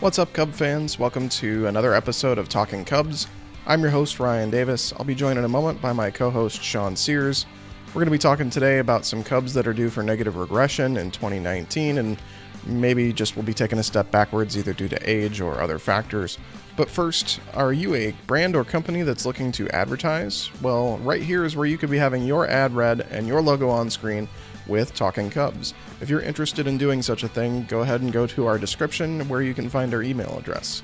What's up, Cub fans? Welcome to another episode of Talking Cubs. I'm your host, Ryan Davis. I'll be joined in a moment by my co-host, Sean Sears. We're going to be talking today about some Cubs that are due for negative regression in 2019, and maybe just we'll be taking a step backwards either due to age or other factors. But first, are you a brand or company that's looking to advertise? Well, right here is where you could be having your ad read and your logo on screen with Talking Cubs. If you're interested in doing such a thing, go ahead and go to our description where you can find our email address.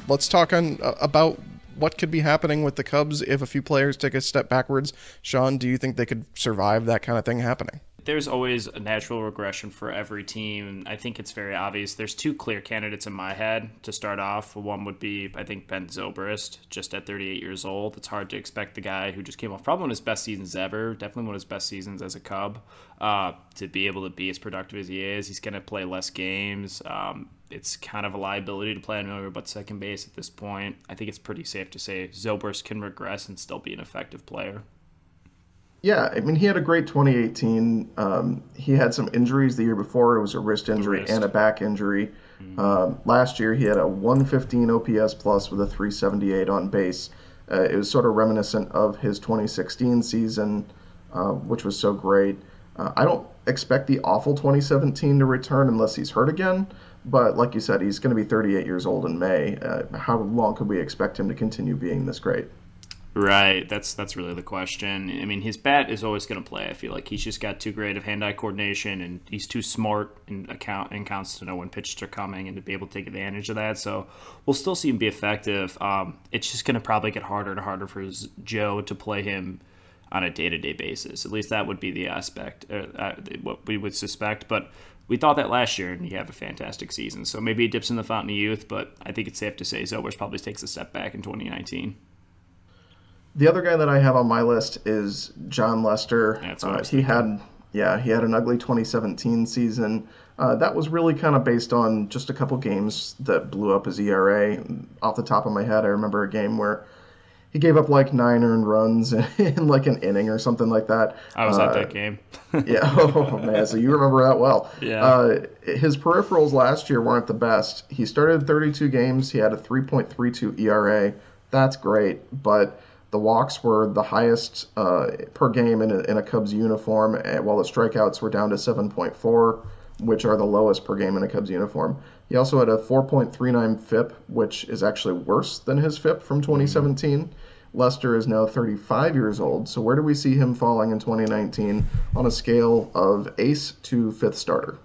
Let's talk about what could be happening with the Cubs if a few players take a step backwards. Sean, do you think they could survive that kind of thing happening? There's always a natural regression for every team. I think it's very obvious. There's two clear candidates in my head to start off. One would be, I think, Ben Zobrist, just at 38 years old. It's hard to expect the guy who just came off probably one of his best seasons ever, definitely one of his best seasons as a Cub, to be able to be as productive as he is. He's going to play less games. It's kind of a liability to play on over but second base at this point. I think it's pretty safe to say Zobrist can regress and still be an effective player. Yeah, I mean, he had a great 2018. He had some injuries the year before. It was a wrist injury and a back injury. Last year, he had a 115 OPS plus with a 378 on base. It was sort of reminiscent of his 2016 season, which was so great. I don't expect the awful 2017 to return unless he's hurt again. But like you said, he's going to be 38 years old in May. How long could we expect him to continue being this great? Right, that's really the question. I mean, his bat is always going to play. I feel like he's just got too great of hand-eye coordination, and he's too smart in counts to know when pitches are coming and to be able to take advantage of that. So we'll still see him be effective. It's just going to probably get harder and harder for Joe to play him on a day-to-day basis. At least that would be the aspect, what we would suspect. But we thought that last year, and he had a fantastic season. So maybe he dips in the fountain of youth, but I think it's safe to say Zobrist probably takes a step back in 2019. The other guy that I have on my list is John Lester. That's what he had an ugly 2017 season. That was really kind of based on just a couple games that blew up his ERA. Off the top of my head, I remember a game where he gave up like 9 earned runs in like an inning or something like that. I was at that game. Yeah, oh man, so you remember that well. Yeah. His peripherals last year weren't the best. He started 32 games. He had a 3.32 ERA. That's great, but the walks were the highest per game in a Cubs uniform, while the strikeouts were down to 7.4, which are the lowest per game in a Cubs uniform. He also had a 4.39 FIP, which is actually worse than his FIP from 2017. Lester is now 35 years old, so where do we see him falling in 2019 on a scale of ace to fifth starter?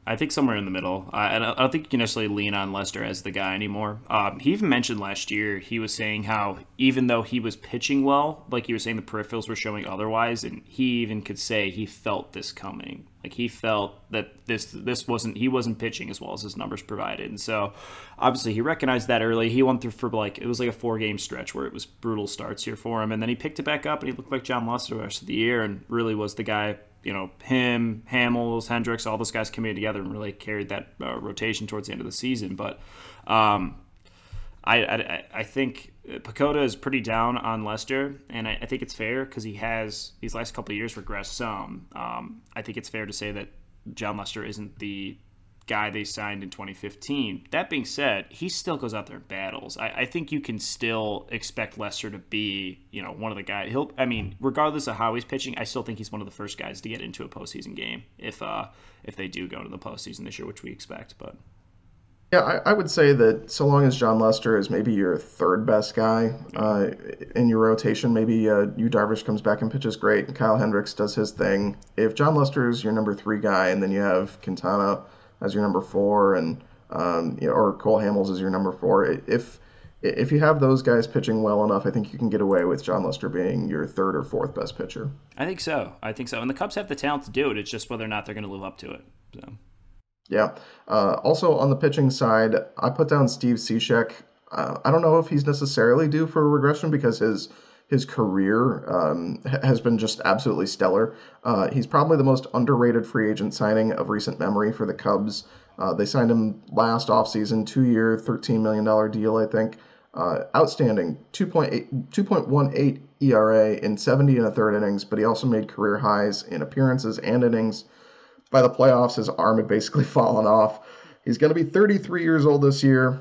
I think somewhere in the middle. I don't think you can necessarily lean on Lester as the guy anymore. He even mentioned last year, he was saying how even though he was pitching well, like you were saying the peripherals were showing otherwise, and he even could say he felt this coming. Like he felt that he wasn't pitching as well as his numbers provided. And so obviously he recognized that early. He went through for it was like a 4-game stretch where it was brutal starts here for him. And then he picked it back up and he looked like John Lester the rest of the year and really was the guy. You know, him, Hamels, Hendricks, all those guys coming together and really carried that rotation towards the end of the season. But I think Pacoda is pretty down on Lester, and I think it's fair because he has these last couple of years regressed some. I think it's fair to say that John Lester isn't the guy they signed in 2015. That being said, he still goes out there and battles. I think you can still expect Lester to be, one of the guys. Regardless of how he's pitching, I still think he's one of the first guys to get into a postseason game if they do go to the postseason this year, which we expect. But yeah, I would say that so long as John Lester is maybe your third best guy in your rotation, maybe Yu Darvish comes back and pitches great, and Kyle Hendricks does his thing. If John Lester is your number 3 guy, and then you have Quintana as your number 4, and or Cole Hamels as your number 4. If you have those guys pitching well enough, I think you can get away with John Lester being your 3rd or 4th best pitcher. I think so. And the Cubs have the talent to do it. It's just whether or not they're going to live up to it. So. Yeah. Also on the pitching side, I put down Steve Cishek. I don't know if he's necessarily due for a regression because his career has been just absolutely stellar. He's probably the most underrated free agent signing of recent memory for the Cubs. They signed him last offseason, 2-year, $13 million deal, I think. Outstanding, 2.18 ERA in 70 and a third innings, but he also made career highs in appearances and innings. By the playoffs, his arm had basically fallen off. He's going to be 33 years old this year.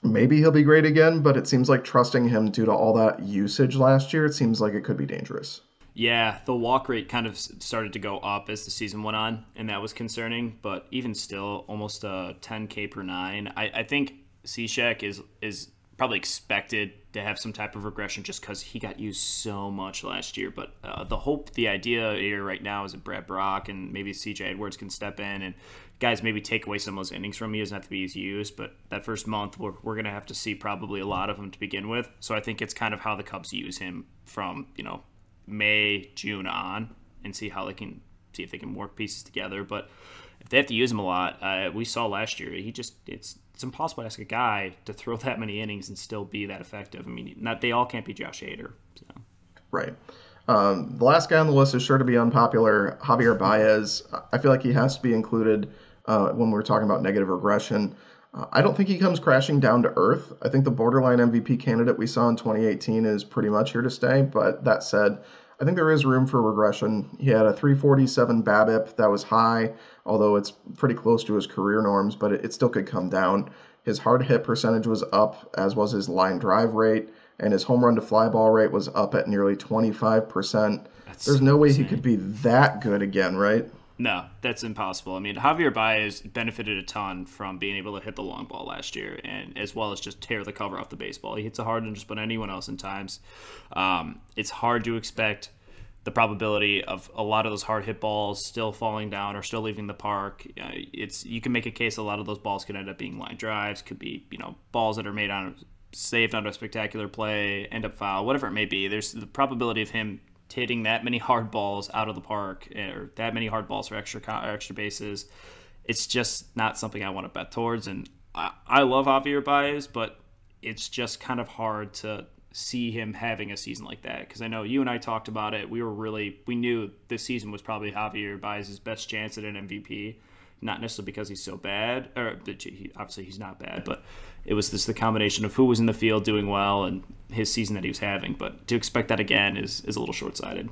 Maybe he'll be great again, but it seems like trusting him due to all that usage last year, it seems like it could be dangerous. Yeah, the walk rate kind of started to go up as the season went on, and that was concerning. But even still, almost 10K per nine. I think Cishek is probably expected to have some type of regression just because he got used so much last year. But the idea here right now is that Brad Brock and maybe CJ Edwards can step in and guys maybe take away some of those innings from him. He doesn't have to be as used, but that first month we're going to have to see probably a lot of him to begin with. So I think it's kind of how the Cubs use him from, May, June on, and see how they can see if they can work pieces together. But if they have to use him a lot, we saw last year, it's impossible to ask a guy to throw that many innings and still be that effective. I mean, they all can't be Josh Hader. So. Right. The last guy on the list is sure to be unpopular, Javier Baez. I feel like he has to be included when we're talking about negative regression. I don't think he comes crashing down to earth. I think the borderline MVP candidate we saw in 2018 is pretty much here to stay. But that said, I think there is room for regression. He had a 347 BABIP. That was high, although it's pretty close to his career norms, but it still could come down. His hard hit percentage was up, as was his line drive rate, and his home run to fly ball rate was up at nearly 25%. There's no way he could be that good again, right? No, that's impossible. I mean, Javier Baez benefited a ton from being able to hit the long ball last year, and as well as just tear the cover off the baseball. He hits it harder than just about anyone else in times. It's hard to expect the probability of a lot of those hard hit balls still falling down or still leaving the park. You can make a case a lot of those balls could end up being line drives, could be balls that are saved on a spectacular play, end up foul, whatever it may be. There's the probability of him hitting that many hard balls out of the park or that many hard balls for extra bases. It's just not something I want to bet towards. And I love Javier Baez, but it's just kind of hard to see him having a season like that. Because I know you and I talked about it. We knew this season was probably Javier Baez's best chance at an MVP. Not necessarily because he's so bad, or obviously he's not bad, but it was the combination of who was in the field doing well and his season that he was having. But to expect that again is a little short-sighted.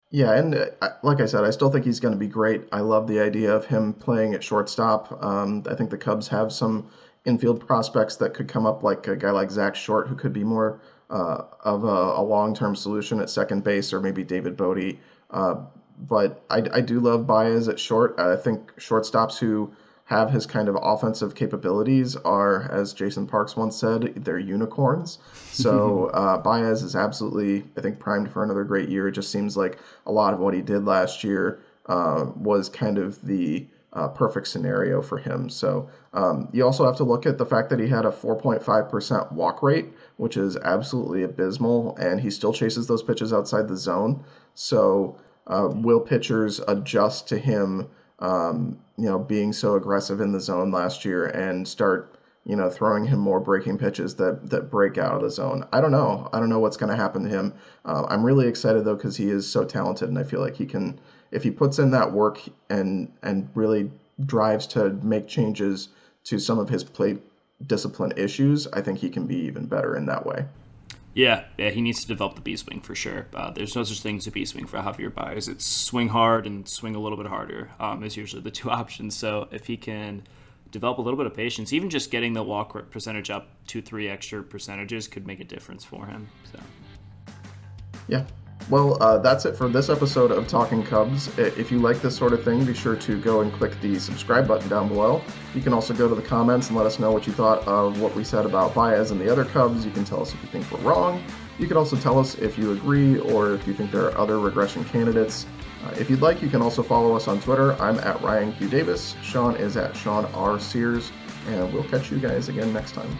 Yeah, and like I said, I still think he's going to be great. I love the idea of him playing at shortstop. I think the Cubs have some infield prospects that could come up, like a guy like Zach Short, who could be more of a long-term solution at second base, or maybe David Bodie. But I do love Baez at short. I think shortstops who have his kind of offensive capabilities are, as Jason Parks once said, they're unicorns. So Baez is absolutely, I think, primed for another great year. It just seems like a lot of what he did last year was kind of the perfect scenario for him. So you also have to look at the fact that he had a 4.5% walk rate, which is absolutely abysmal, and he still chases those pitches outside the zone. So will pitchers adjust to him, being so aggressive in the zone last year and start, throwing him more breaking pitches that break out of the zone? I don't know. I don't know what's going to happen to him. I'm really excited, though, because he is so talented, and I feel like he can, if he puts in that work and really drives to make changes to some of his plate discipline issues, I think he can be even better in that way. Yeah, he needs to develop the B-swing for sure. There's no such thing as a B-swing for Javier Baez. It's swing hard and swing a little bit harder is usually the two options. So if he can develop a little bit of patience, even just getting the walk percentage up 2-3 extra percentages could make a difference for him. So. Yeah. Well, that's it for this episode of Talking Cubs. If you like this sort of thing, be sure to go and click the subscribe button down below. You can also go to the comments and let us know what you thought of what we said about Baez and the other Cubs. You can tell us if you think we're wrong. You can also tell us if you agree or if you think there are other regression candidates. If you'd like, you can also follow us on Twitter. I'm at Ryan Q. Davis. Sean is at Sean R. Sears. And we'll catch you guys again next time.